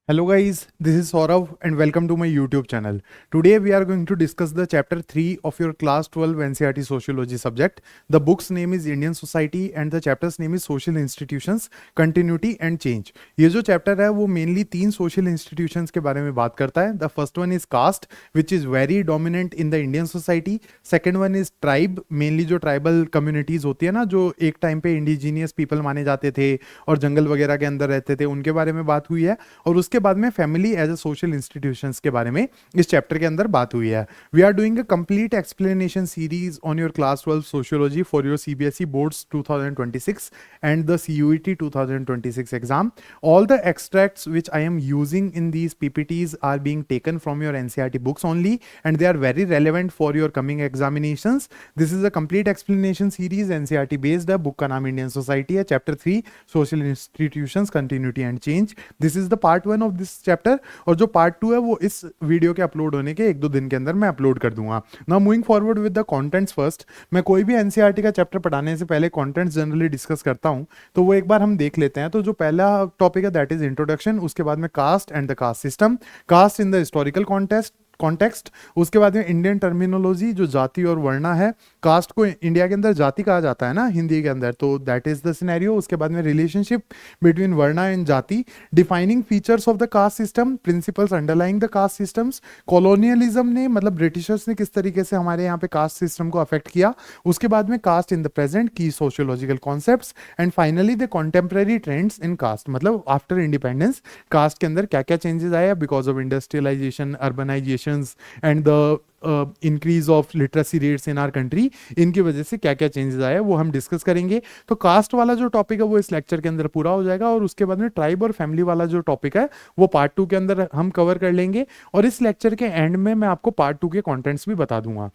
Hello guys, this is Saurav and welcome to my YouTube channel. Today we are going to discuss the chapter 3 of your class 12 NCERT Sociology subject. The book's name is Indian Society and the chapter's name is Social Institutions, Continuity and Change. ये जो chapter है वो mainly तीन social institutions के बारे में बात करता है. The first one is caste, which is very dominant in the Indian society. Second one is tribe, mainly जो tribal communities होती है ना, जो एक टाइम पे indigenous people माने जाते थे और जंगल वगैरह के अंदर रहते थे, उनके बारे में बात हुई है. और उसके बाद में family as a social institutions के बारे में इस चैप्टर के अंदर बात हुई है. We are doing a complete explanation series on your class 12 sociology for your CBSE boards 2026 and the CUET 2026 exam. All the extracts which I am using in these PPTs are being taken from your NCERT books only and they are very relevant for your coming examinations. This is a complete explanation series NCERT based है. Book का नाम Indian society है. Chapter 3 social institutions continuity and change. This is the part 1 of this chapter और जो part 2 है वो इस video के अपलोड होने के 1-2 दिन के अंदर मैं अपलोड कर दूंगा. Now moving forward with the contents first. मैं कोई भी एनसीईआरटी का चैप्टर पढ़ाने से पहले कंटेंट्स जनरली डिस्कस करता हूं, तो वो एक बार हम देख लेते हैं. तो जो पहला टॉपिक है दैट इज इंट्रोडक्शन. उसके बाद में caste and the caste system, caste in the historical context. उसके बाद में इंडियन टर्मिनोलॉजी जो जाति और वर्णा है. कास्ट को इंडिया के अंदर जाति कहा जाता है ना हिंदी के अंदर, तो दैट इज द सिनेरियो. उसके बाद में relationship between varna and jati, defining features of the caste system, principles underlying the caste systems, colonialism ने मतलब ब्रिटिशर्स ने किस तरीके से हमारे यहाँ पे कास्ट सिस्टम को अफेक्ट किया. उसके बाद में caste in the present, key sociological concepts and finally the contemporary trends in caste. मतलब आफ्टर इंडिपेंडेंस कास्ट के अंदर क्या क्या चेंजेस आए because of industrialisation, urbanisation and the increase of literacy rates in our country. इनकी वजह से क्या क्या चेंजेस आए वो हम डिस्कस करेंगे. तो कास्ट वाला जो टॉपिक है वो इस लेक्चर के अंदर पूरा हो जाएगा और उसके बाद में ट्राइब और फैमिली वाला जो टॉपिक है वो पार्ट 2 के अंदर हम कवर कर लेंगे और इस लेक्चर के एंड में मैं आपको पार्ट 2 के कंटेंट्स भी बता दूंगा.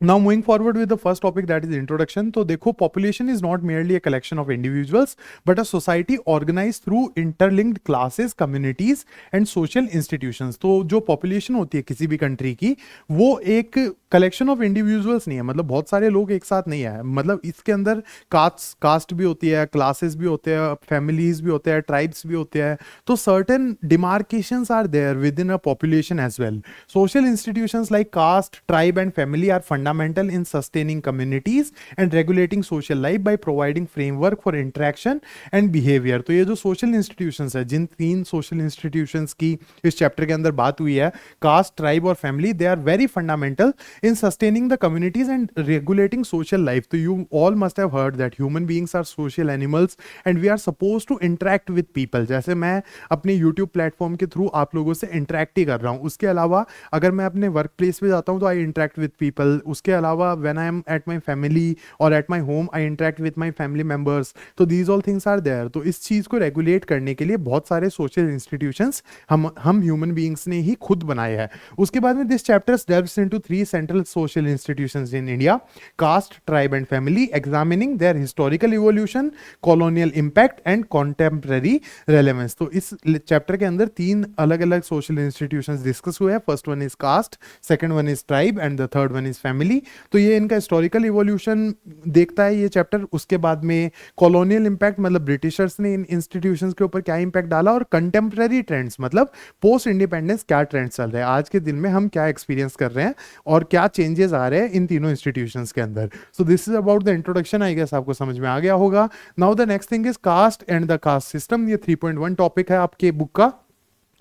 Now moving forward with the first topic that is introduction. तो देखो population is not merely a collection of individuals but a society organized through interlinked classes, communities and social institutions. तो जो population होती है किसी भी कंट्री की वो एक कलेक्शन ऑफ इंडिविजुअल्स नहीं है, मतलब बहुत सारे लोग एक साथ नहीं है. मतलब इसके अंदर कास्ट भी होती है, क्लासेस भी होते हैं, फैमिलीज भी होते हैं, ट्राइब्स भी होते हैं. तो certain demarcations are there within a population as well. Social institutions like caste, tribe and family are fundamental in sustaining communities and regulating social life by providing framework for interaction and behavior. तो ये जो social institutions है, जिन तीन social institutions की इस chapter के अंदर बात हुई है, caste, tribe और family, they are very fundamental in sustaining the communities and regulating social life. तो you all must have heard that human beings are social animals and we are supposed to interact with people. जैसे मैं अपने YouTube platform के through आप लोगों से interact ही कर रहा हूँ. उसके अलावा अगर मैं अपने वर्क प्लेस पे जाता हूँ तो आई इंटरेक्ट विद पीपल. उसके अलावा when I am at my family और at my home I interact with my family members. तो these all things are there. तो इस चीज़ को रेगुलेट करने के लिए बहुत सारे सोशल इंस्टीट्यूशंस हम ह्यूमन बीइंग्स ने ही खुद बनाए हैं. उसके बाद में this chapters delves into 3 central social institutions in India, caste, tribe and family, examining their historical evolution, colonial impact and contemporary relevance. तो इस चैप्टर के अंदर 3 अलग अलग सोशल इंस्टीट्यूशंस डिस्कस हुए हैं. First one is caste, second one is tribe and the third one is family. तो ये इनका हिस्टोरिकल इवोल्यूशन देखता है ये चैप्टर. उसके बाद में कॉलोनियल इंपैक्ट, मतलब ब्रिटिशर्स ने इन इंस्टीट्यूशंस के ऊपर क्या इंपैक्ट डाला, और कंटेम्पररी ट्रेंड्स, मतलब पोस्ट इंडिपेंडेंस क्या ट्रेंड्स चल रहे हैं, आज के दिन में हम क्या एक्सपीरियंस कर रहे हैं और क्या चेंजेस आ रहे हैं इन तीनों इंस्टीट्यूशंस के अंदर. So this is about the introduction. I guess आपको समझ में आ गया होगा. Now the next thing is caste and the caste system. ये 3.1 टॉपिक है आपके बुक का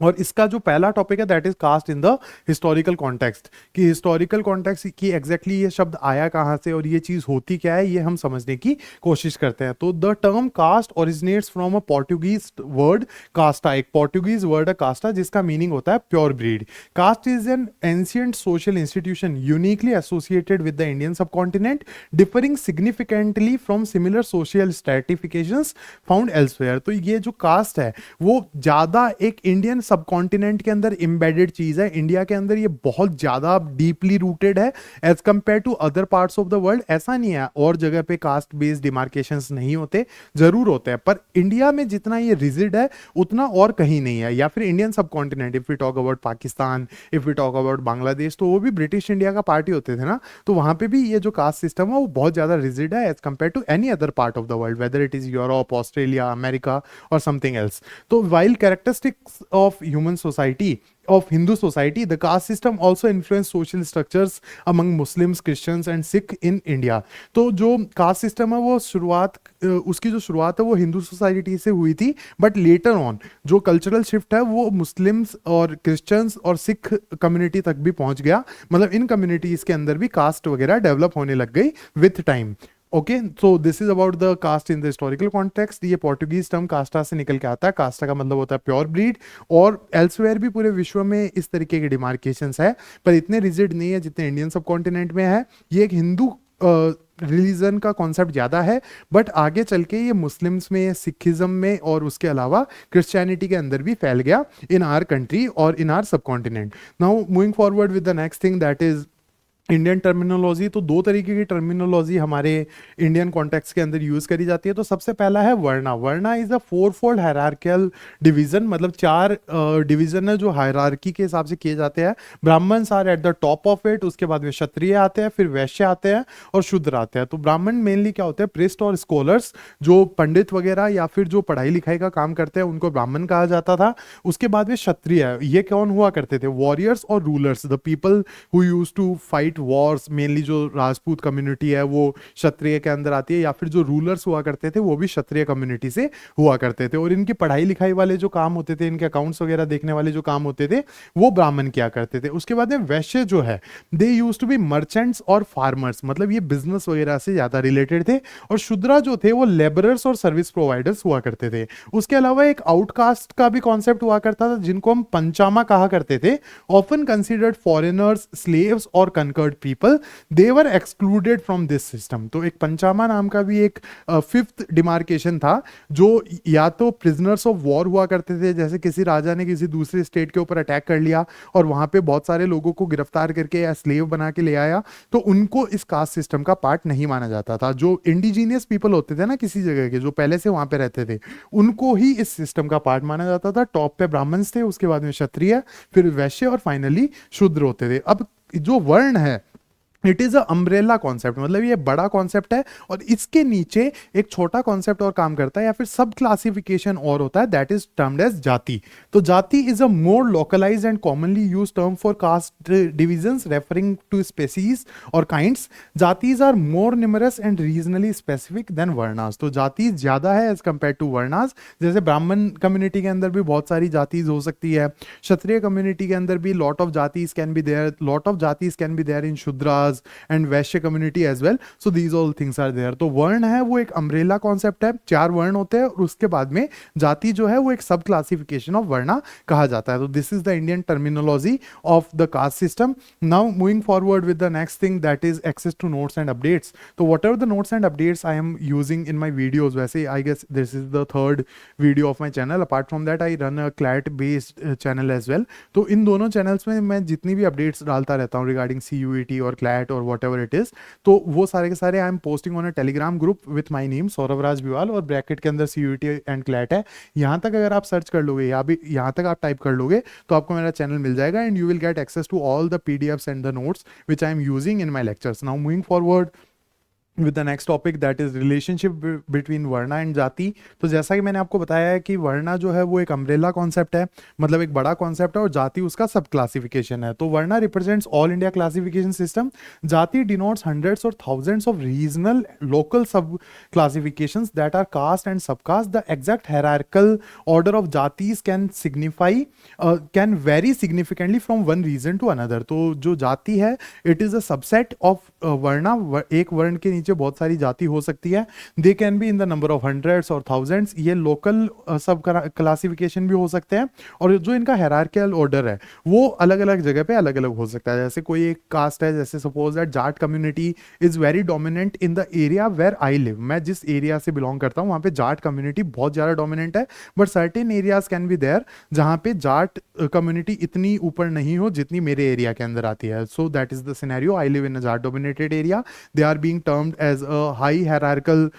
और इसका जो पहला टॉपिक है that is caste in the historical context. कि हिस्टोरिकल कॉन्टेक्स्ट की एग्जैक्टली ये शब्द आया कहाँ से और ये चीज़ होती क्या है ये हम समझने की कोशिश करते हैं. तो the term caste originates from a Portuguese word casta. एक पोर्टुगीज वर्ड है कास्टा जिसका मीनिंग होता है pure breed. Caste is an ancient social institution uniquely associated with the Indian subcontinent, differing significantly from similar social stratifications found elsewhere. तो ये जो cast है वो ज़्यादा एक इंडियन सबकॉन्टिनेंट के अंदर एम्बेडेड चीज है. इंडिया के अंदर ये बहुत ज्यादा डीपली रूटेड है as compare to other parts of the world. ऐसा नहीं है और जगह पे कास्ट बेस्ड डिमार्केशंस नहीं होते, जरूर होते हैं, पर इंडिया में जितना ये रिजिड है उतना और कहीं नहीं है. या फिर Indian subcontinent, if we talk about Pakistan, if we talk about Bangladesh, तो वो भी ब्रिटिश इंडिया का पार्ट ही होते थे ना. तो वहां पे भी ये जो कास्ट सिस्टम है वो बहुत ज्यादा रिजिड है as compare to any other part of the world, whether it is Europe, Australia, America और समथिंग एल्स. तो while characteristics of of human society, of Hindu society, the caste system also influenced social structures among Muslims, Christians and Sikh in India. तो जो caste system है वो उसकी जो शुरुआत है वो हिंदू सोसाइटी से हुई थी, बट लेटर ऑन जो कल्चरल शिफ्ट है वो मुस्लिम्स और क्रिश्चियंस और सिख कम्युनिटी तक भी पहुंच गया. मतलब इन कम्युनिटीज के अंदर भी कास्ट वगैरह डेवलप होने लग गई with time. Okay, so this is about the caste in the historical context. ये पोर्टुगीज टर्म कास्टा से निकल के आता है. कास्टा का मतलब होता है प्योर ब्रीड, और एल्सवेयर भी पूरे विश्व में इस तरीके के डिमार्केशंस है, पर इतने रिजिड नहीं है जितने इंडियन सब कॉन्टिनेंट में है. ये एक हिंदू रिलीजन का कॉन्सेप्ट ज़्यादा है, बट आगे चल के ये मुस्लिम्स में, सिखिज्म में और उसके अलावा क्रिश्चियनिटी के अंदर भी फैल गया इन आर कंट्री और इन आर सब continent. Now moving forward with the next thing that is Indian terminology. तो दो तरीके की टर्मिनोलॉजी हमारे इंडियन कॉन्टेक्स्ट के अंदर यूज करी जाती है. तो सबसे पहला है वर्णा. वर्णा इज अ फोरफोल्ड हायरार्कियल डिवीजन, मतलब चार डिवीजन है जो हायरार्की के हिसाब से किए जाते हैं. Brahmins are at the top of it, उसके बाद में क्षत्रिय आते हैं, फिर वैश्य आते हैं और शूद्र आते हैं. तो ब्राह्मण मेनली क्या होते हैं, प्रिस्ट और स्कॉलर्स, जो पंडित वगैरह या फिर जो पढ़ाई लिखाई का काम करते हैं उनको ब्राह्मण कहा जाता था. उसके बाद में क्षत्रिय, ये कौन हुआ करते थे, वॉरियर्स और rulers, the people who use to fight wars. Mainly जो राजपूत कम्युनिटी है वो क्षत्रिय के अंदर आती है, या फिर जो रूलर्स हुआ करते थे वो भी क्षत्रिय कम्युनिटी से हुआ करते थे. और इनकी पढ़ाई लिखाई वाले जो काम होते थे, इनके अकाउंट्स वगैरह देखने वाले जो काम होते थे वो ब्राह्मण किया करते थे. उसके बाद में वैश्य जो है, they used to be merchants और फार्मर्स, मतलब ये बिजनेस वगैरह से ज्यादा रिलेटेड थे. और शूद्रा जो थे वो लेबरर्स और सर्विस प्रोवाइडर्स हुआ करते थे. उसके अलावा एक आउटकास्ट का भी कॉन्सेप्ट हुआ करता था जिनको हम पंचामा कहा करते थे. ऑफन कंसिडर्ड फॉरेनर्स, स्लेव्स और conquered people, they were excluded from this system. तो एक पंचामा नाम का भी एक फिफ्थ डिमार्केशन था, जो या तो प्रिजनर्स ऑफ वॉर हुआ करते थे, जैसे किसी राजा ने किसी दूसरे स्टेट के ऊपर अटैक कर लिया और वहां पे बहुत सारे लोगों को गिरफ्तार करके या स्लेव बना के ले आया, तो उनको इस कास्ट सिस्टम का पार्ट नहीं माना जाता था. जो इंडिजीनियस पीपल होते थे ना किसी जगह के, जो पहले से वहां पे रहते थे, उनको ही इस सिस्टम का पार्ट माना जाता था. टॉप पे ब्राह्मण्स थे, उसके बाद में क्षत्रिय, फिर वैश्य और फाइनली शूद्र होते थे. अब जो वर्ण है, it is a umbrella concept, मतलब ये बड़ा कॉन्सेप्ट है और इसके नीचे एक छोटा कॉन्सेप्ट और काम करता है, या फिर सब क्लासिफिकेशन और होता है, that is termed as jati. तो jati is a more localized and commonly used term for caste divisions referring to species और kinds. Jatis are more numerous and regionally specific than varnas. तो जाति ज्यादा है एज कंपेयर टू वर्णास. जैसे ब्राह्मण कम्युनिटी के अंदर भी बहुत सारी जातिज हो सकती है, क्षत्रिय कम्युनिटी के अंदर भी lot of jatis can be there, lot of jatis can be there in Shudras and Vaishya community as well. So these all things are there. तो वर्ण है वो एक अम्ब्रेला कॉन्सेप्ट है, चार वर्ण होते हैं और उसके बाद में जाति जो है वो एक सब क्लासिफिकेशन ऑफ वर्णा कहा जाता है. तो this is the Indian terminology of the caste system. Now moving forward with the next thing that is access to notes and updates. तो whatever the notes and updates I am using in my videos, वैसे I guess this is the third video of my channel. Apart from that I run a CLAT based channel as well. तो इन दोनों channels में मैं जितनी भी updates डालता रहता हूँ रिगार्डिंग CUET और क्लैट और whatever it is, तो वो सारे के सारे I am posting on a Telegram group with my name Saurabh Raj Biwal, और ब्रैकेट के अंदर CUET एंड क्लैट है. यहाँ तक अगर आप सर्च कर लोगे या भी यहाँ तक आप टाइप कर लोगे तो आपको मेरा चैनल मिल जाएगा and you will get access to all the PDFs and the notes which I am using in my lectures. Now moving forward with the next topic that is relationship between varna and jati. तो जैसा कि मैंने आपको बताया है कि वर्णा जो है वो एक अम्ब्रेला कॉन्सेप्ट है, मतलब एक बड़ा कॉन्सेप्ट है, और जाति उसका सब क्लासिफिकेशन है. तो varna represents all India classification system. Jati denotes hundreds और thousands of regional local sub classifications that are caste and sub caste. The exact hierarchical order of jatis can signify can vary significantly from one region to another. तो जो जाति है it is a subset of varna. एक वर्ण के नीचे बहुत सारी जाति हो सकती है. They can be in the number of hundreds और थाउजेंड्स. ये लोकल सब क्लासिफिकेशन भी हो सकते हैं, और जो इनका हायरार्किकल ऑर्डर है वो अलग अलग जगह पे अलग अलग हो सकता है. जैसे कोई एक कास्ट है, जैसे suppose that Jat community is very dominant in the area where I live. मैं जिस एरिया से बिलोंग करता हूँ वहां पे जाट कम्युनिटी बहुत ज्यादा डोमिनेंट है, but certain areas can be there जहां पे जाट कम्युनिटी इतनी ऊपर नहीं हो जितनी मेरे एरिया के अंदर आती है. So that is the scenario. I live in a Jat dominated area. They are being termed as a high hierarchical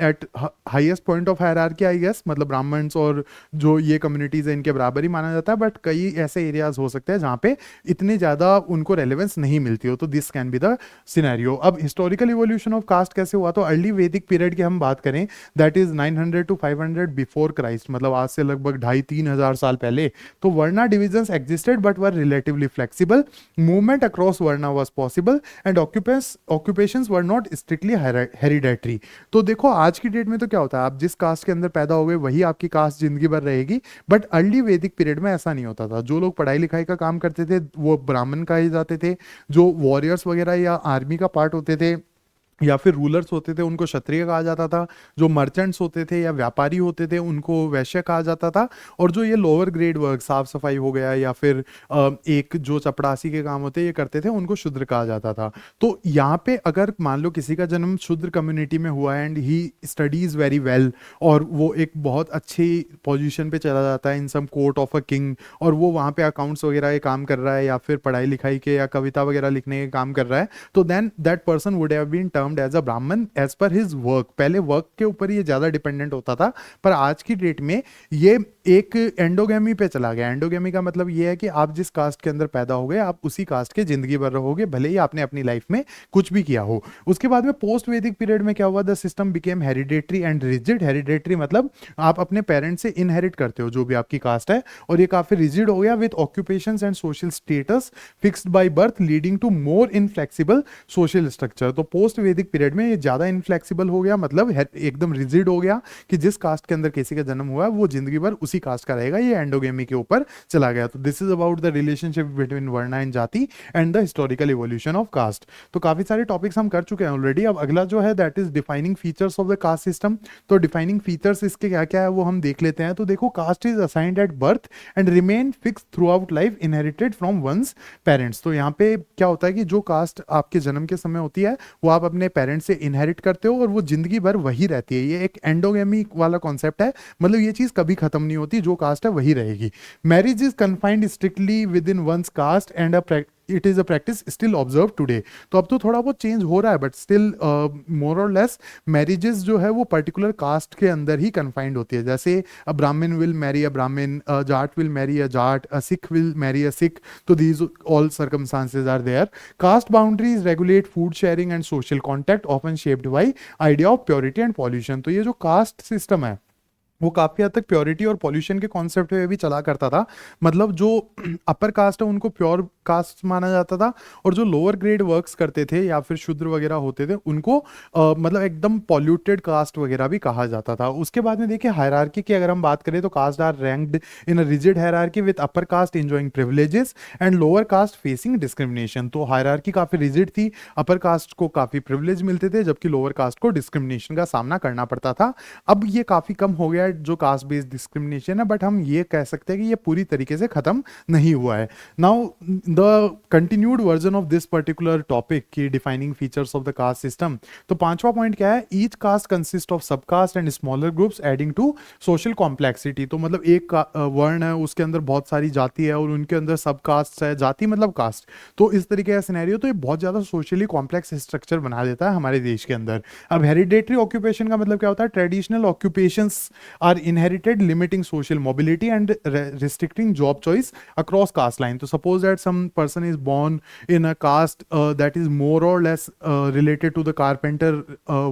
at highest point of hierarchy I guess, मतलब ब्राह्मण्स और जो ये कम्युनिटीज है इनके बराबर ही माना जाता है, बट कई ऐसे एरियाज हो सकते हैं जहाँ पे इतनी ज़्यादा उनको रेलेवेंस नहीं मिलती हो, तो this can be the scenario. अब हिस्टोरिकल इवोल्यूशन ऑफ कास्ट कैसे हुआ, तो अर्ली वैदिक पीरियड की हम बात करें, that is 900 to 500 before Christ, मतलब आज से लगभग 2,500-3,000 साल पहले, तो varna divisions existed but were relatively flexible, movement across varna was possible and occupations were not strictly hereditary. तो देखो आज की डेट में तो क्या होता है, आप जिस कास्ट के अंदर पैदा हो गए वही आपकी कास्ट जिंदगी भर रहेगी, बट अर्ली वैदिक पीरियड में ऐसा नहीं होता था। जो लोग पढ़ाई लिखाई का काम करते थे वो ब्राह्मण कहे जाते थे, जो वॉरियर्स वगैरह या आर्मी का पार्ट होते थे या फिर रूलर्स होते थे उनको क्षत्रिय कहा जाता था, जो मर्चेंट्स होते थे या व्यापारी होते थे उनको वैश्य कहा जाता था, और जो ये लोअर ग्रेड वर्क साफ सफाई हो गया या फिर एक जो चपड़ासी के काम होते ये करते थे उनको शूद्र कहा जाता था। तो यहाँ पे अगर मान लो किसी का जन्म शूद्र कम्युनिटी में हुआ and he studies very well, और वो एक बहुत अच्छी पोजीशन पे चला जाता है इन सम कोर्ट ऑफ अ किंग, और वो वहाँ पे अकाउंट्स वगैरह के काम कर रहा है या फिर पढ़ाई लिखाई के या कविता वगैरह लिखने के काम कर रहा है, तो then that person would have been termed as a Brahmin as पर हिज वर्क। पहले वर्क के ऊपर ये ज्यादा डिपेंडेंट होता था, पर आज की डेट में ये एक एंडोगेमी पे चला गया। एंडोगेमी का मतलब ये है कि आप जिस कास्ट के अंदर पैदा हो गए आप उसी कास्ट के जिंदगी भर रहोगे, भले ही आपने अपनी लाइफ में कुछ भी किया हो। उसके बाद में पोस्ट वैदिक पीरियड में क्या हुआ, the system became hereditary and rigid. Hereditary मतलब आप अपने पेरेंट्स से इनहेरिट करते हो जो भी आपकी कास्ट है, और ये काफी रिजिड हो गया, with occupations and social status fixed by birth leading to more inflexible social structure. तो पोस्ट वैदिक पीरियड में ये ज्यादा इनफ्लेक्सिबल हो गया, मतलब एकदम रिजिड हो गया कि जिस कास्ट के अंदर किसी का जन्म हुआ है वो जिंदगी भर उसी कास्ट का रहेगा, ये एंडोगेमी के ऊपर चला गया। तो this is about the relationship between varna and jati and the historical evolution of caste. तो काफी सारे टॉपिक्स हम कर चुके हैं ऑलरेडी। अब अगला जो है that is defining features of the caste system. तो डिफाइनिंग फीचर्स इसके क्या क्या है वो हम देख लेते हैं। तो देखो, caste is assigned at birth and remain fix throughout life, inherited from one's parents. तो यहाँ पे क्या होता है कि जो कास्ट आपके जन्म के समय होती है वो आप अपने पेरेंट्स से इनहेरिट करते हो और वो जिंदगी भर वही रहती है। ये एक एंडोगेमी वाला कॉन्सेप्ट है, मतलब ये चीज कभी खत्म नहीं होती, जो कास्ट है वही रहेगी। Marriage is confined strictly within one's caste and it is a practice still observe today. तो अब तो थोड़ा बहुत चेंज हो रहा है, बट स्टिल मोर और लेस मैरिजेस जो है वो पर्टिकुलर कास्ट के अंदर ही कन्फाइंड होती है। जैसे अ ब्राह्मण will marry a Brahmin, a Jat will marry a Jat, a Sikh will marry a Sikh. तो these all circumstances are there. Caste boundaries regulate food sharing and social contact, often shaped by idea of purity and pollution. तो ये जो caste system है वो काफी हद तक purity और पॉल्यूशन के कॉन्सेप्ट पे भी चला करता था। मतलब जो अपर कास्ट है उनको प्योर कास्ट माना जाता था, और जो लोअर ग्रेड वर्क्स करते थे या फिर शूद्र वगैरह होते थे उनको मतलब एकदम पॉल्यूटेड कास्ट वगैरह भी कहा जाता था। उसके बाद में देखिए हायरार्की की अगर हम बात करें तो caste are ranked in a rigid hierarchy with upper caste enjoying privileges and lower caste facing discrimination. तो हायरार्की काफी रिजिड थी, अपर कास्ट को काफी प्रिविलेज मिलते थे जबकि लोअर कास्ट को डिस्क्रिमिनेशन का सामना करना पड़ता था। अब ये काफी कम हो गया जो कास्ट बेस्ड डिस्क्रिमिनेशन है, बट हम ये कह सकते हैं कि ये पूरी तरीके से खत्म नहीं हुआ है। Now the continued version of this particular topic की defining features of the caste system. तो पांचवा पॉइंट क्या है, each caste consist of sub caste and smaller groups adding to social complexity. तो मतलब एक वर्ण है उसके अंदर बहुत सारी जाति है और उनके अंदर सब कास्ट है, जाति मतलब कास्ट। तो इस तरीके का सिनेरियो तो ये बहुत ज्यादा सोशली कॉम्प्लेक्स स्ट्रक्चर बना देता है हमारे देश के अंदर। अब हेरिडेटरी ऑक्यूपेशन का मतलब क्या होता है, traditional occupations are inherited, limiting social mobility and restricting job choice across caste line. So suppose that some person is born in a caste that is more or less related to the carpenter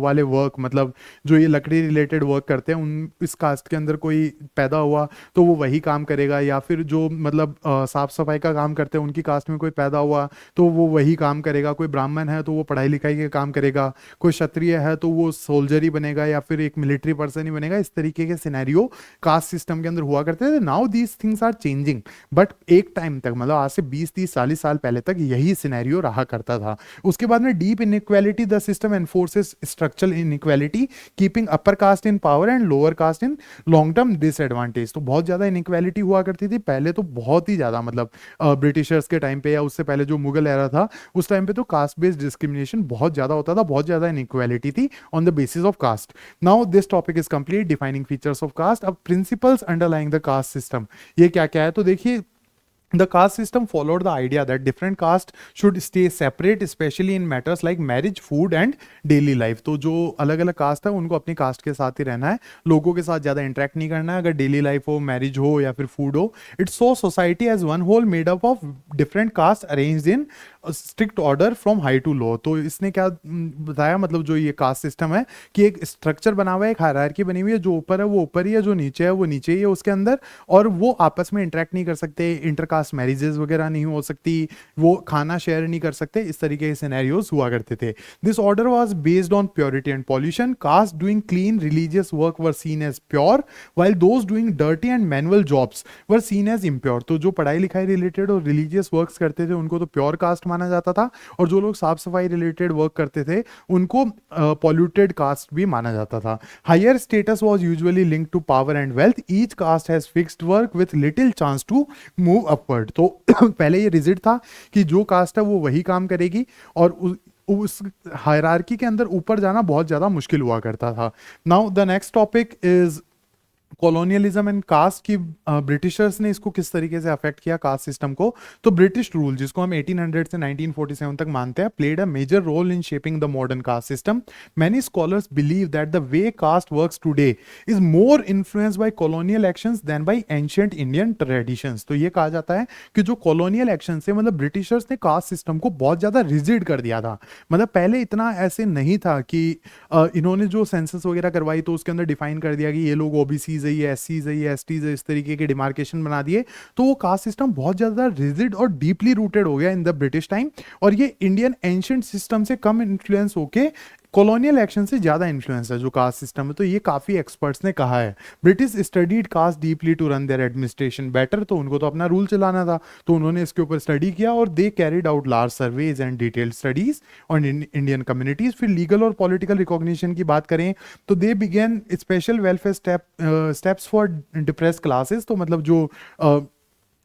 वाले work, मतलब जो ये लकड़ी related work करते हैं उन इस cast के अंदर कोई पैदा हुआ तो वो वही काम करेगा, या फिर जो मतलब साफ सफाई का काम करते हैं उनकी कास्ट में कोई पैदा हुआ तो वो वही काम करेगा। कोई ब्राह्मण है तो वो पढ़ाई लिखाई के काम करेगा, कोई क्षत्रिय है तो वो सोल्जर ही बनेगा या फिर एक मिलिट्री पर्सन ही बनेगा। इस तरीके के सिनेरियो कास्ट सिस्टम के अंदर हुआ करते थे। Now these things are changing, but एक टाइम तक मतलब आज से 20-30-40 साल पहले तक यही सिनेरियो रहा करता था। उसके बाद में deep inequality, the system एनफोर्सेस structural inequality keeping upper caste in power and lower caste in long term disadvantage. तो बहुत ज्यादा इनइक्वालिटी हुआ करती थी पहले, तो बहुत ही ज्यादा, मतलब ब्रिटिशर्स के टाइम पे या उससे पहले जो मुगल एरा था उस टाइम पे तो कास्ट बेस्ड डिस्क्रिमिनेशन बहुत ज्यादा होता था, बहुत ज्यादा इनइक्वालिटी थी on the basis of caste. Now this topic is complete, defining features of caste. अब principles underlying the caste system, ये क्या क्या है, तो देखिए The caste system followed the idea that different caste should stay separate, especially in matters like marriage, food and daily life. तो जो अलग अलग कास्ट है उनको अपनी कास्ट के साथ ही रहना है, लोगों के साथ ज़्यादा इंटरेक्ट नहीं करना है, अगर डेली लाइफ हो, मैरिज हो या फिर फूड हो. It so society as one whole made up of different caste arranged in strict order from high to low. तो इसने क्या बताया, मतलब जो ये कास्ट सिस्टम है कि एक स्ट्रक्चर बना हुआ है, एक हायरार्की बनी हुई है, जो ऊपर है वो ऊपर ही है, जो नीचे है वो नीचे ही है उसके अंदर, और वो आपस में इंटरेक्ट नहीं कर सकते, इंटरकास्ट मैरिजेस वगैरह नहीं हो सकती, वो खाना शेयर नहीं कर सकते, इस तरीके के सिनेरियोज हुआ करते थे. This order was based on purity and pollution. Caste doing clean religious work were seen as pure, while those doing dirty and manual jobs were seen as impure. तो जो पढ़ाई लिखाई रिलेटेड और रिलीजियस वर्क्स करते थे उनको तो pure cast माना जाता था, और जो लोग साफ सफाई रिलेटेड वर्क करते थे उनको पॉल्यूटेड कास्ट भी माना जाता था. Higher status was usually linked to power and wealth. Each caste has fixed work with little chance to move upward. तो पहले ये रिजिड था कि जो कास्ट है वो वही काम करेगी, और उस हायरार्की के अंदर ऊपर जाना बहुत ज्यादा मुश्किल हुआ करता था. Now the next topic is colonialism and caste की. ब्रिटिशर्स ने इसको किस तरीके से अफेक्ट किया कास्ट सिस्टम को. तो ब्रिटिश रूल, जिसको हम 1800 से 1947 तक मानते हैं, played a major role in shaping the modern caste system. Many scholars believe that the way caste works today is more influenced by colonial actions than by ancient Indian traditions. तो ये कहा जाता है कि जो कॉलोनियल एक्शन से, मतलब Britishers ने कास्ट सिस्टम को बहुत ज्यादा रिजिड कर दिया था. मतलब पहले इतना ऐसे नहीं था कि इन्होंने जो सेंसस वगैरह करवाई तो उसके अंदर डिफाइन कर दिया कि ये लोग ओबीसीज है, ये एससीज है, ये एसटीज है, इस तरीके के डिमार्केशन बना दिए. तो वो कास्ट सिस्टम बहुत ज्यादा रिजिड और डीपली रूटेड हो गया इन द ब्रिटिश टाइम, और ये इंडियन एंशिएंट सिस्टम से कम इन्फ्लुएंस होके कॉलोनियल एक्शन से ज्यादा इन्फ्लुएंस है जो कास्ट सिस्टम है. तो ये काफी एक्सपर्ट्स ने कहा है. British studied caste deeply to run their administration better. तो उनको तो अपना रूल चलाना था, तो उन्होंने इसके ऊपर स्टडी किया, और they carried out large surveys and detailed studies on Indian communities. फिर लीगल और पॉलिटिकल रिकॉग्निशन की बात करें तो they began special welfare steps for depress classes. तो मतलब जो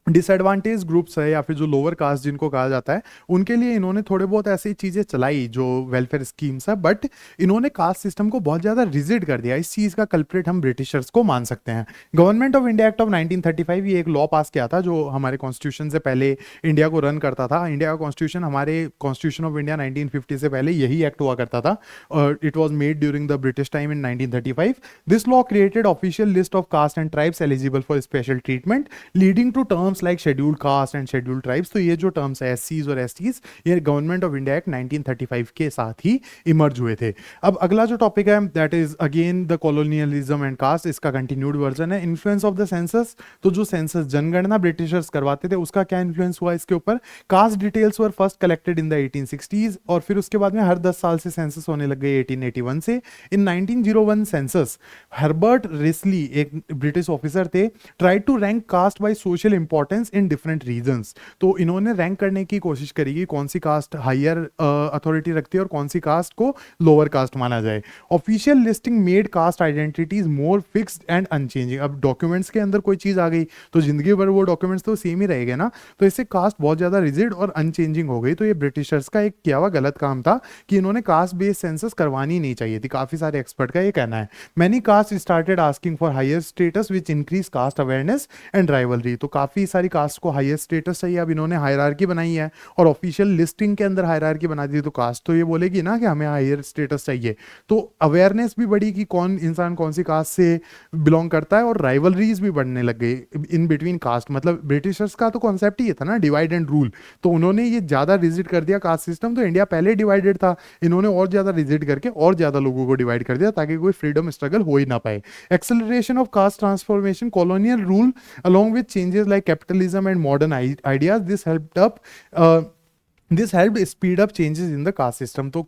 डिसएडवांटेज ग्रुप्स है या फिर जो लोअर कास्ट जिनको कहा जाता है, उनके लिए इन्होंने थोड़े बहुत ऐसी चीजें चलाई जो वेलफेयर स्कीम्स है, बट इन्होंने कास्ट सिस्टम को बहुत ज्यादा रिजिड कर दिया. इस चीज का कल्प्रिट हम ब्रिटिशर्स को मान सकते हैं. Government of India act of 1935, ये एक लॉ पास किया था जो हमारे कॉन्स्टिट्यूशन से पहले इंडिया को रन करता था. इंडिया का कॉन्स्टिट्यूशन, हमारे कॉन्स्टिट्यूशन ऑफ इंडिया 1950 से पहले यही एक्ट हुआ करता था, और it was made during the British time in 1935. This law created official list of caste and tribes eligible for special treatment, leading to terms like scheduled caste and scheduled tribes. तो ये जो terms है एससीज और STs, ये government of India act 1935 के साथ ही emerge हुए थे. अब अगला जो टॉपिक है that is again the colonialism and caste. इसका कंटिन्यूड वर्जन है. Influence of the census. तो जो सेंसस जनगणना ब्रिटिशर्स करवाते थे उसका क्या इन्फ्लुएंस हुआ इसके ऊपर. Caste details were first collected in the 1860s, और फिर उसके बाद में हर 10 साल से सेंसस होने लग गए 1881 से. इन 1901 सेंसस, हर्बर्ट रिस्ली एक ब्रिटिश ऑफिसर थे, tried to rank caste by social importance in different regions. तो इन्होंने रैंक करने की कोशिश करी कि कौन सी कास्ट हायर अथॉरिटी रखती है और कौन सी कास्ट को लोअर कास्ट माना जाए. Official listing made caste identities more fixed and unchanging. अब डॉक्यूमेंट्स के अंदर कोई चीज आ गई तो जिंदगी भर वो डॉक्यूमेंट्स तो सेम ही रहेंगे ना, तो इससे कास्ट बहुत ज्यादा रिजिड और अनचेंजिंग हो गई. तो ये ब्रिटिशर्स का एक किया हुआ गलत काम था कि इन्होंने कास्ट बेस्ड सेंसस करवानी नहीं चाहिए थी. काफी सारे एक्सपर्ट का ये कहना है. Many caste started asking for higher status which increase caste awareness and rivalry. तो काफी सारी कास्ट को हायर स्टेटस चाहिए. अब इन्होंने हायरार्की बनाई है और ऑफिशियल लिस्टिंग के अंदर हायरार्की बना दी, तो कास्ट तो ये बोलेगी ना कि हमें हायर स्टेटस चाहिए. तो अवेयरनेस भी बढ़ी कि कौन इंसान कौन सी कास्ट से बिलोंग करता है, और राइवलरीज भी बढ़ने लग गई इन बिटवीन कास्ट. मतलब ब्रिटिशर्स का तो कॉन्सेप्ट ही ये था ना, डिवाइड एंड रूल. तो उन्होंने ये ज्यादा रिजिड कर दिया कास्ट सिस्टम. तो इंडिया पहले डिवाइडेड था, इन्होंने और ज्यादा रिजिड करके और ज्यादा लोगों को डिवाइड कर दिया ताकि कोई फ्रीडम स्ट्रगल हो ही ना पाए. Acceleration of caste transformation, colonial rule along with changes like capitalism and modern ideas, this helped up this help speed up changes in the caste system. तो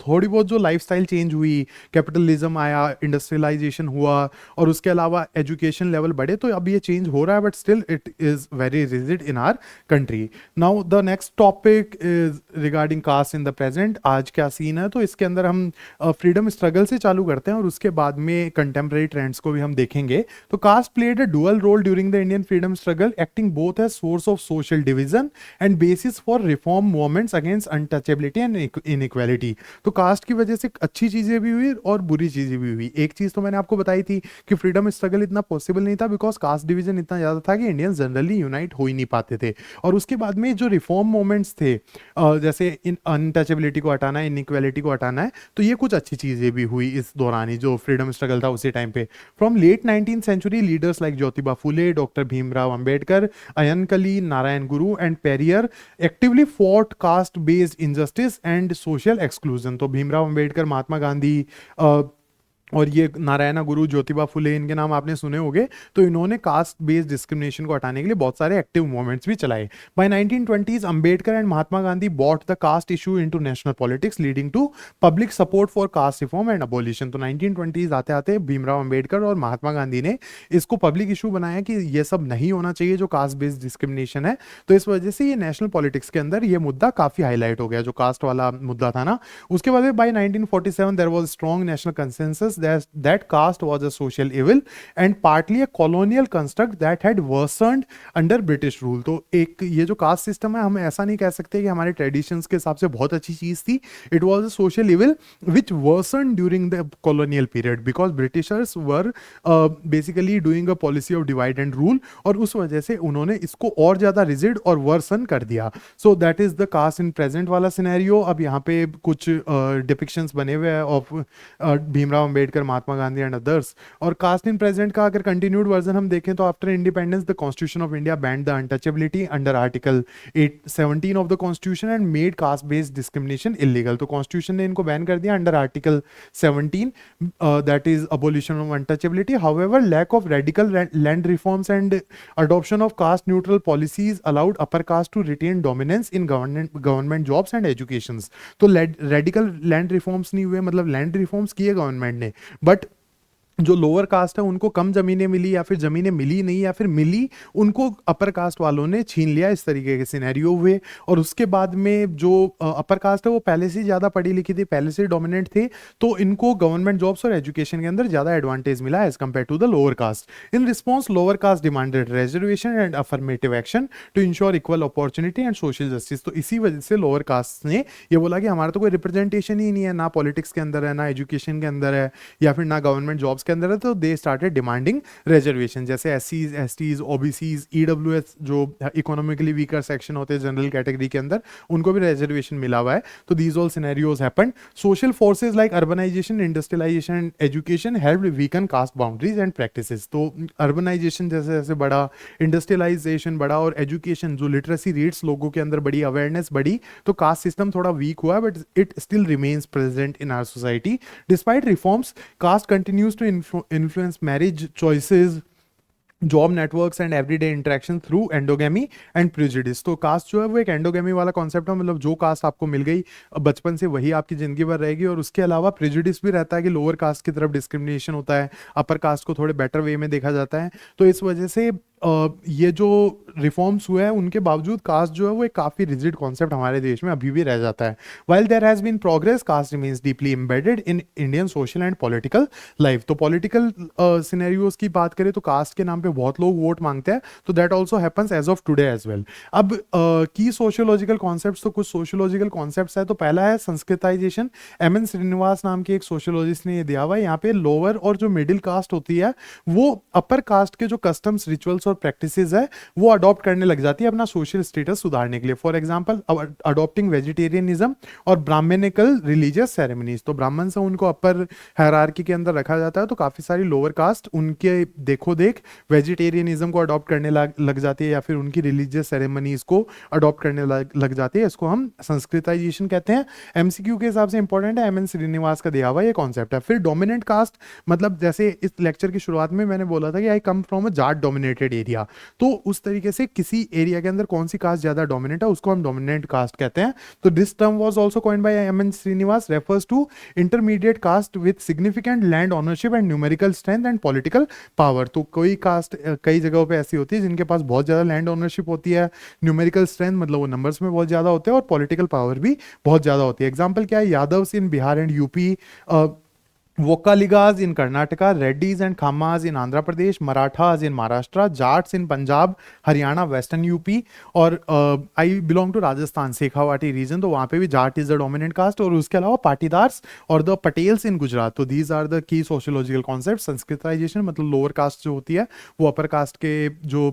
थोड़ी बहुत जो लाइफस्टाइल चेंज हुई, कैपिटलिज्म आया, इंडस्ट्रियलाइजेशन हुआ, और उसके अलावा एजुकेशन लेवल बढ़े, तो अब ये चेंज हो रहा है, but still it is very rigid in our country. Now the next topic is regarding caste in the present. आज क्या सीन है, तो इसके अंदर हम फ्रीडम स्ट्रगल से चालू करते हैं और उसके बाद में कंटेम्प्रेरी ट्रेंड्स को भी हम देखेंगे. तो caste played a dual role during the Indian freedom struggle, acting both as source of social division and basis for reform movements against untouchability and inequality. तो कास्ट की वजह से अच्छी चीजें भी हुई और बुरी चीजें भी हुई। एक चीज तो मैंने आपको बताई थी कि फ्रीडम स्ट्रगल इतना पॉसिबल नहीं था बिकॉज कास्ट डिवीजन इतना ज्यादा था कि इंडियंस जनरली यूनाइट हो ही नहीं पाते थे। और उसके बाद में जो रिफॉर्म मूवमेंट्स थे, जैसे इन अनटचेबिलिटी को हटाना है, इनइक्वालिटी को हटाना है, तो ये कुछ अच्छी चीजें भी हुई इस दौरान ही जो फ्रीडम स्ट्रगल था उसी टाइम पे। From late 19th century leaders like Jyotiba Phule, doctor Bhimrao Ambedkar, Ayyankali, Narayana Guru and Periyar actively fought caste based injustice and social exclusion. तो भीमराव अंबेडकर, महात्मा गांधी और ये नारायण गुरु, ज्योतिबा फुले, इनके नाम आपने सुने होंगे। तो इन्होंने कास्ट बेस्ड डिस्क्रिमिनेशन को हटाने के लिए बहुत सारे एक्टिव मूवमेंट्स भी चलाए। By 1920s Ambedkar and Mahatma Gandhi brought the caste issue into national politics leading to public support for caste reform and abolition. तो 1920s आते आते भीमराव अंबेडकर और महात्मा गांधी ने इसको पब्लिक इशू बनाया कि ये सब नहीं होना चाहिए जो कास्ट बेस्ड डिस्क्रिमिनेशन है। तो इस वजह से ये नेशनल पॉलिटिक्स के अंदर ये मुद्दा काफी हाईलाइट हो गया, जो कास्ट वाला मुद्दा था ना। उसके बाद by 1947 there was strong national consensus that caste was a social evil and partly a colonial construct that had worsened under British rule। तो एक ये जो कास्ट सिस्टम है, हम ऐसा नहीं कह सकते कि हमारे ट्रेडिशंस के हिसाब से बहुत अच्छी चीज थी। It was a social evil which worsen during the colonial period because Britishers were basically doing a policy of divide and rule, और उस वजह से उन्होंने इसको और ज्यादा रिजिड और वर्सन कर दिया। So that is the caste in present वाला सिनेरियो। अब यहाँ पे कुछ डिपिक्शंस बने हुए हैं of Bhimrao Ambedkar, Mahatma Gandhi and others. और कास्ट इन प्रेजेंट का अगर कंटिन्यूड वर्जन हम देखें तो after independence the constitution of India banned the untouchability under article 817 of the constitution and made caste based discrimination illegal. तो कॉन्स्टिट्यूशन ने इनको बैन कर दिया under article 17, that is abolition of untouchability. However lack of radical land reforms and adoption of caste neutral policies allowed upper caste to retain dominance in government jobs and education. तो radical land reforms नहीं हुए, मतलब land reforms किए government ने, but जो lower caste है उनको कम जमीनें मिली या फिर जमीनें मिली नहीं, या फिर मिली उनको अपर कास्ट वालों ने छीन लिया। इस तरीके के सिनेरियो हुए। और उसके बाद में जो अपर कास्ट है वो पहले से ज़्यादा पढ़ी लिखी थी, पहले से डोमिनेंट थे, तो इनको गवर्नमेंट जॉब्स और एजुकेशन के अंदर ज़्यादा एडवांटेज मिला as compare to the lower caste. In response lower caste demanded reservation and affirmative action to ensure equal opportunity and social justice. तो इसी वजह से लोअर कास्ट ने ये बोला कि हमारा तो कोई रिप्रेजेंटेशन ही नहीं है, ना पॉलिटिक्स के अंदर है, ना एजुकेशन के अंदर है, या फिर ना गवर्नमेंट जॉब्स के अंदर है। तो दे स्टार्टेड डिमांडिंग रिजर्वेशन, जैसे एससीज, एसटीज, ओबीसीज, ईडब्ल्यूएस जो इकोनॉमिकली वीकर सेक्शन होते हैं जनरल कैटेगरी के अंदर, उनको भी रिजर्वेशन मिला हुआ है। तो these all scenarios happened. Social forces like urbanisation, industrialisation and education helped weaken caste boundaries and practices. तो अर्बनाइजेशन जैसे जैसे बढ़ा, इंडस्ट्रियलाइजेशन बढ़ा और एजुकेशन जो लिटरेसी रेट्स लोगों के अंदर बढ़ी, अवेयरनेस बढ़ी, तो कास्ट सिस्टम थोड़ा वीक हुआ, but it still remains present in our society. Despite reforms, caste continues to influence marriage choices, job networks and everyday interaction through endogamy and prejudice. तो caste जो है वो एक एंडोगेमी वाला कॉन्सेप्ट है, मतलब जो कास्ट आपको मिल गई बचपन से वही आपकी जिंदगी भर रहेगी। और उसके अलावा प्रेजुडिस भी रहता है कि लोअर कास्ट की तरफ डिस्क्रिमिनेशन होता है, अपर कास्ट को थोड़े बेटर वे में देखा जाता है। तो इस वजह से ये जो रिफॉर्म्स हुए हैं उनके बावजूद कास्ट जो है वो एक काफ़ी रिजिड कॉन्सेप्ट हमारे देश में अभी भी रह जाता है। While there has been progress, caste remains deeply embedded in Indian social and political life. तो पॉलिटिकल सिनेरियोज की बात करें तो कास्ट के नाम पे बहुत लोग वोट मांगते हैं, तो that also happens as of today as well. अब की सोशियोलॉजिकल कॉन्सेप्ट्स, तो कुछ सोशियोलॉजिकल कॉन्सेप्ट्स है। तो पहला है संस्कृताइजेशन। एम एन श्रीनिवास नाम के एक सोशियोलॉजिस्ट ने ये दिया हुआ है। यहाँ पे लोअर और जो मिडिल कास्ट होती है वो अपर कास्ट के जो कस्टम्स, रिचुअल्स और प्रैक्टिसेस है वो अडॉप्ट करने लग जाती है अपना सोशल स्टेटस सुधारने के लिए। फॉर एग्जांपल अडॉप्टिंग वेजिटेरियनिज्म और ब्राह्मणिकल रिलीजियस सेरेमनीज। तो ब्राह्मण से उनको अपर हायरार्की के अंदर रखा जाता है, तो काफी सारी लोअर कास्ट उनके देखो देख वेजिटेरियनिज्म को अडॉप्ट करने लग जाती है, या फिर उनकी रिलीजियस सेरेमनीज को अडॉप्ट करने लग जाती है। इसको हम संस्कृताइजेशन कहते हैं। एमसीक्यू के हिसाब से इंपॉर्टेंट है, एम एन श्रीनिवास का दिया हुआ ये कॉन्सेप्ट है। फिर डोमिनेंट कास्ट, मतलब जैसे इस लेक्चर की शुरुआत में मैंने बोला था कि I come from a Jat dominated area, तो उस तरीके से किसी एरिया के अंदर कौन सी कास्ट ज्यादा डोमिनेट है उसको हम डोमिनेंट कास्ट कहते हैं। तो this term was also coined by M N Srinivas, refers to intermediate caste with significant land ownership and numerical strength and political power. तो कोई कास्ट कई जगहों पे ऐसी होती है जिनके पास बहुत ज्यादा लैंड ओनरशिप होती है, न्यूमेरिकल स्ट्रेंथ मतलब वो नंबर्स में बहुत ज्यादा होते हैं, और पॉलिटिकल पावर भी बहुत ज्यादा होती है। एग्जाम्पल क्या है, Yadavs in Bihar and UP, Vokkaligas in Karnataka, Reddis and Khammas in Andhra Pradesh, Marathas in Maharashtra, Jats in Punjab, Haryana, Western UP, और I belong to Rajasthan Shekhawati region, तो वहाँ पे भी Jat is the dominant caste, और उसके अलावा पाटीदार्स और द पटेल्स इन गुजरात। तो these are the key sociological concept. Sanskritisation मतलब लोअर कास्ट जो होती है वो अपर कास्ट के जो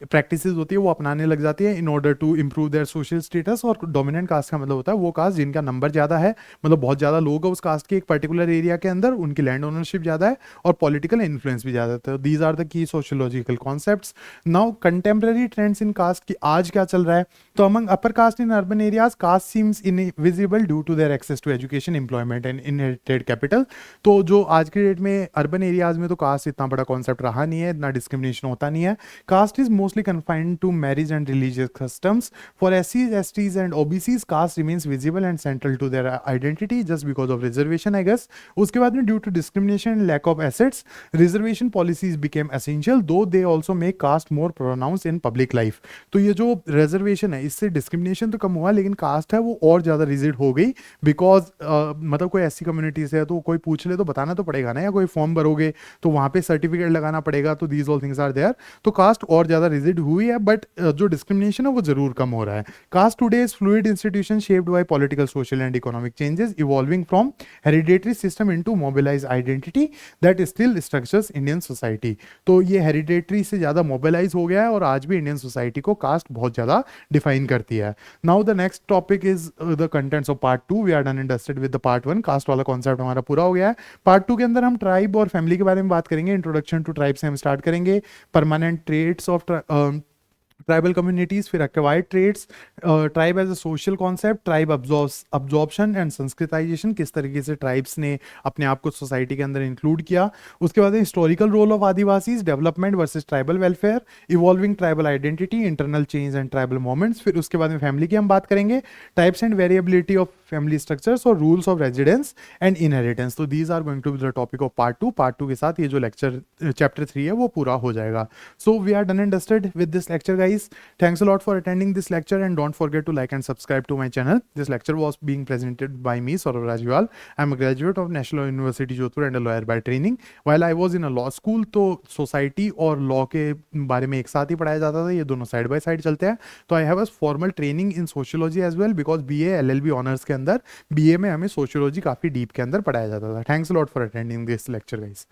प्रैक्टिसेस होती है वो अपनाने लग जाती है in order to improve their social status. और डोमिनेंट कास्ट का मतलब होता है वो कास्ट जिनका नंबर ज़्यादा है, मतलब बहुत ज़्यादा लोग हैं उस कास्ट के एक पर्टिकुलर एरिया के अंदर, उनकी लैंड ओनरशिप ज़्यादा है और पॉलिटिकल इन्फ्लुएंस भी ज़्यादा है। These are the key sociological concepts. Now contemporary trends in caste की आज क्या चल रहा है। तो among upper caste in urban areas caste seems invisible due to their access to education, employment and inherited capital. तो जो आज के डेट में अर्बन एरियाज में तो कास्ट इतना बड़ा कॉन्सेप्ट रहा नहीं है, इतना डिस्क्रिमिनेशन होता नहीं है। Caste is mostly confined to marriage and religious customs. For SCs, STs and OBCs caste remains visible and central to their identity just because of reservation I guess. उसके बाद में due to discrimination and lack of assets reservation policies became essential, though they also make caste more pronounce in public life. तो ये जो reservation है इससे discrimination तो कम हुआ, लेकिन कास्ट है वो और ज़्यादा रिजिड हो गई बिकॉज मतलब कोई ऐसी कम्युनिटी से है तो कोई पूछ ले तो बताना तो पड़ेगा ना, या कोई फॉर्म भरोगे तो वहाँ पे सर्टिफिकेट लगाना पड़ेगा, तो these all things are there. तो कास्ट और ज़्यादा रिजिड हुई है, बट जो डिस्क्रिमिनेशन है वो जरूर कम हो रहा है। Caste today is fluid institution shaped by political, social and economic changes evolving from hereditary system into mobilise identity that still structures Indian society. तो ये हेरिडेटरी से ज़्यादा मोबिलाइज हो गया है और आज भी इंडियन सोसाइटी को कास्ट बहुत ज़्यादा डिफाइन करती है। Now the next topic is the contents of part 2। We are done and dusted with the part 1। Caste वाला कॉन्सेप्ट हमारा पूरा हो गया है। पार्ट 2 के अंदर हम ट्राइब और फैमिली के बारे में बात करेंगे। इंट्रोडक्शन टू ट्राइब से हम स्टार्ट करेंगे, permanent traits of tribal communities, फिर acquired trades, tribe as a social concept, tribe absorption and Sanskritization, किस तरीके से ट्राइब्स ने अपने आप को सोसाइटी के अंदर इंक्लूड किया। उसके बाद historical role of Adivasis, development versus tribal welfare, evolving tribal identity, internal change and tribal movements. फिर उसके बाद में फैमिली की हम बात करेंगे, types and variability of family structures और rules of residence and inheritance. तो these are going to be the topic of part 2। Part 2 के साथ ये जो लेक्चर चैप्टर 3 है वो पूरा हो जाएगा। So we are done and dusted with this lecture guys. Thanks a lot for attending this lecture and don't forget to like and subscribe to my channel. This lecture was being presented by me, Saurav Rajwal. I am a graduate of National University Jodhpur and a lawyer by training. While I was in a law school, तो society और law के बारे में एक साथ ही पढ़ाया जाता था, ये दोनों साइड बाय साइड चलते हैं। तो I have a formal training in sociology as well because BA LLB honours के अंदर BA में हमें सोशियोलॉजी काफ़ी डीप के अंदर पढ़ाया जाता था। Thanks a lot for attending this lecture guys.